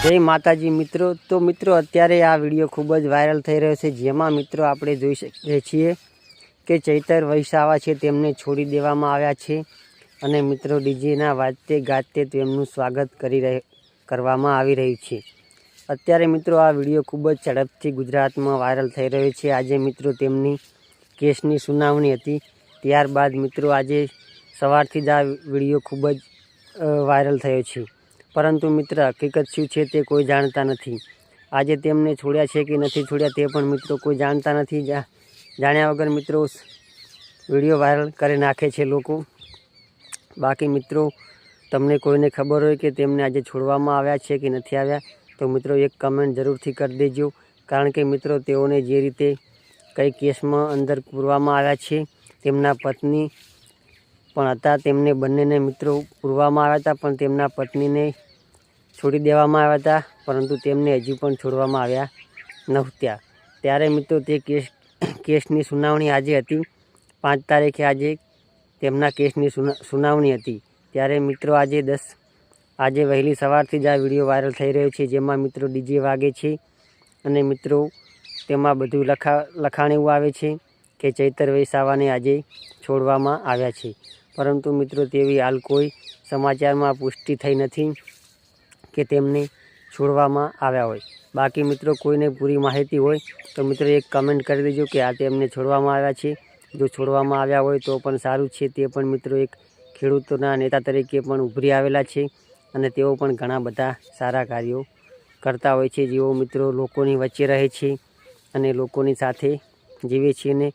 जय माताजी मित्रों। तो मित्रों अत्यारे आ विडियो खूब ज वायरल थई रह्यो छे, जेमां मित्रों आपणे जोई शकीए छीए के चैतर वैसावा छे तेमने छोड़ी देवामां आव्या छे अने मित्रों डीजेना वाजते गाजते तेमनुं स्वागत करवामां आवी रह्युं छे। अत्यारे मित्रों आ विडियो खूब ज झड़पथी गुजरातमां वायरल थई रह्यो छे। आजे मित्रों तेमनी केसनी सुनावणी हती, त्यारबाद मित्रों आजे सवारथी ज आ विडियो खूब ज वायरल थयो छे। परंतु मित्र हकीकत शुं छे ते कोई जाणता नथी। आजे तेमने छोड्या छे कि नथी छोड्या ते पण मित्रों कोई जाणता नथी। जाण्या वगर मित्रों विडियो वायरल करी नाखे छे लोको। बाकी मित्रों तमने कोईने खबर होय के तेमने आजे छोड़वामां आव्या छे कि नथी आव्या तो मित्रों एक कमेंट जरूरथी कर देजो। कारण के मित्रों तेओने जे रीते कई केसमां अंदर पूरवामां आव्या छे, तेमना पत्नी पण हता, तेमने बंनेने मित्रों पूरवामां आव्या हता पण तेमना पत्नीने छोड़ी देवामां आव्या हता, परंतु तेमने हजी पण छोड़वामां आव्या नहोत्या। त्यारे मित्रों ते केसनी सुनावणी आजे हती, 5 तारीखे आजे तेमना केसनी सुनावणी हती। त्यारे मित्रों आजे वहेली सवारथी ज आ विडियो वायरल थई रह्यो छे, जेमां मित्रों डीजे वागे छे अने मित्रों तेमां बधुं लखाण एवुं आवे छे के चैतर वैसावाने आजे छोड़वामां आव्या छे। परंतु मित्रों तेवी हाल कोई समाचारमां पुष्टि थई नथी के तेमने छोड़वामां आव्या होय। बाकी मित्रों कोईने पूरी माहिती होय तो मित्रों एक कमेंट कर देजो के आ तेमने छोड़वामां आव्या छे। जो छोड़वामां आव्या होय तो पण सारुं छे। ते पण मित्रों एक खेडूतोना नेता तरीके पण उभरी आवेला छे अने तेओ पण घणा बधा सारा कार्यो करता होय छे। जेओ मित्रों लोकोनी वच्चे रहे छे अने लोकोनी साथे जीवे छे ने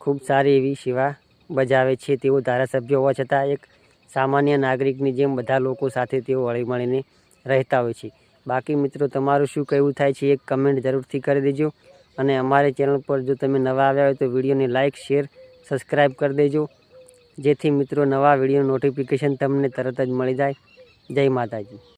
खूब सारी एवी सेवा बजावे छे। तेओ धारासभ्य होवा छतां एक सामान्य नागरिकनी जेम बधा लोको साथे तेओ हळीमळीने रहता होय छे। बाकी मित्रों तमारुं शुं कहेवुं थाय छे एक कमेंट जरूरथी करी देजो अने अमारे चेनल पर जो तमे नवा आव्या होय तो विडियोने लाइक शेर सब्सक्राइब कर देजो, जेथी मित्रों नवा विडियो नोटिफिकेशन तमने तरत ज मळी जाय। जय माताजी।